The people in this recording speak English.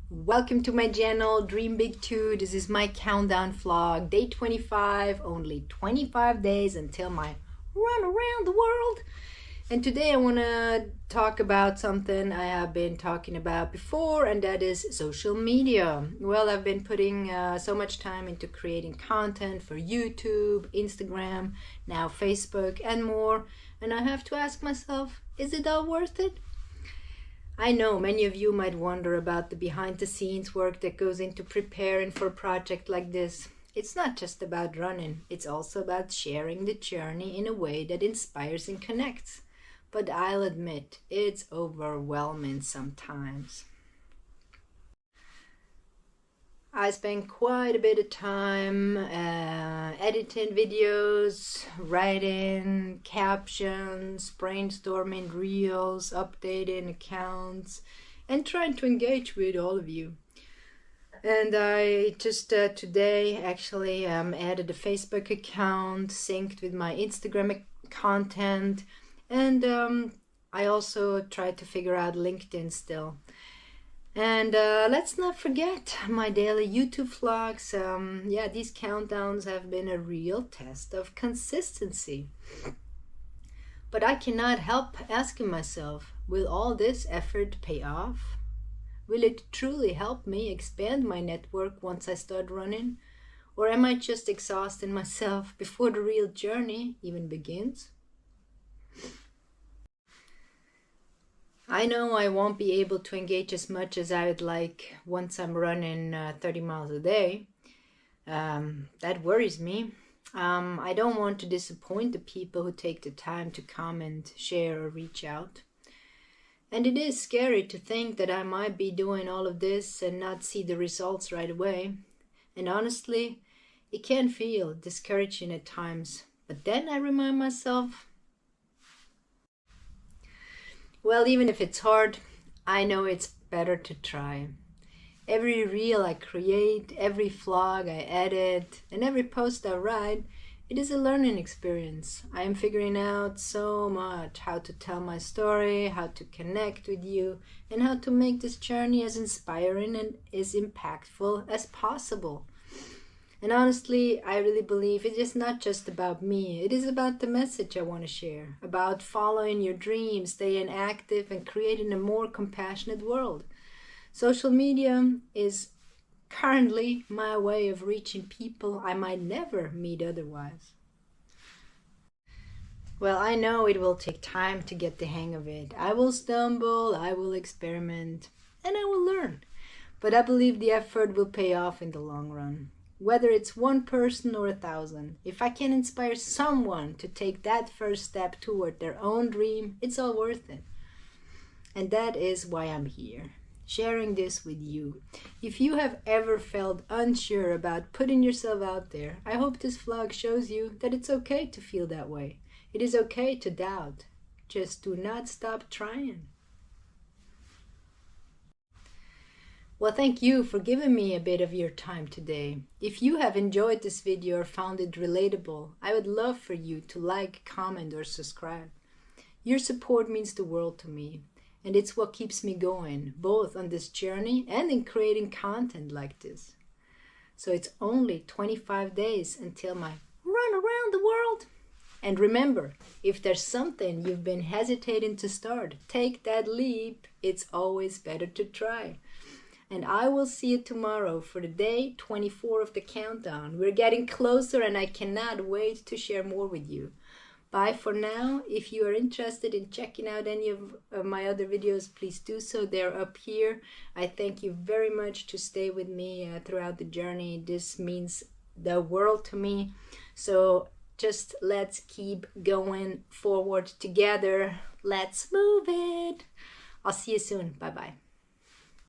Welcome to my channel, Dream Big 2. This is my countdown vlog, day 25, only 25 days until my run around the world. And today I want to talk about something I have been talking about before, and that is social media. Well, I've been putting so much time into creating content for YouTube, Instagram, now Facebook and more, and I have to ask myself, is it all worth it? I know many of you might wonder about the behind-the-scenes work that goes into preparing for a project like this. It's not just about running, it's also about sharing the journey in a way that inspires and connects. But I'll admit, it's overwhelming sometimes. I spend quite a bit of time editing videos, writing captions, brainstorming reels, updating accounts, and trying to engage with all of you. And I just today actually added a Facebook account synced with my Instagram content, and I also tried to figure out LinkedIn still. And let's not forget my daily YouTube vlogs. Yeah, these countdowns have been a real test of consistency. But I cannot help asking myself, will all this effort pay off? Will it truly help me expand my network once I start running? Or am I just exhausting myself before the real journey even begins? I know I won't be able to engage as much as I would like once I'm running 30 miles a day. That worries me. I don't want to disappoint the people who take the time to comment, share, or reach out. And it is scary to think that I might be doing all of this and not see the results right away. And honestly, it can feel discouraging at times. But then I remind myself, well, even if it's hard, I know it's better to try. Every reel I create, every vlog I edit, and every post I write, it is a learning experience. I am figuring out so much how to tell my story, how to connect with you, and how to make this journey as inspiring and as impactful as possible. And honestly, I really believe it is not just about me. It is about the message I want to share, about following your dreams, staying active, and creating a more compassionate world. Social media is currently my way of reaching people I might never meet otherwise. Well, I know it will take time to get the hang of it. I will stumble, I will experiment, and I will learn. But I believe the effort will pay off in the long run. Whether it's one person or 1,000, if I can inspire someone to take that first step toward their own dream, it's all worth it. And that is why I'm here, sharing this with you. If you have ever felt unsure about putting yourself out there, I hope this vlog shows you that it's okay to feel that way. It is okay to doubt. Just do not stop trying. Well, thank you for giving me a bit of your time today. If you have enjoyed this video or found it relatable, I would love for you to like, comment, or subscribe. Your support means the world to me, and it's what keeps me going, both on this journey and in creating content like this. So it's only 25 days until my run around the world. And remember, if there's something you've been hesitating to start, take that leap. It's always better to try. And I will see you tomorrow for the day 24 of the countdown. We're getting closer and I cannot wait to share more with you. Bye for now. If you are interested in checking out any of my other videos, please do so. They're up here. I thank you very much to stay with me throughout the journey. This means the world to me. So just let's keep going forward together. Let's move it. I'll see you soon. Bye-bye.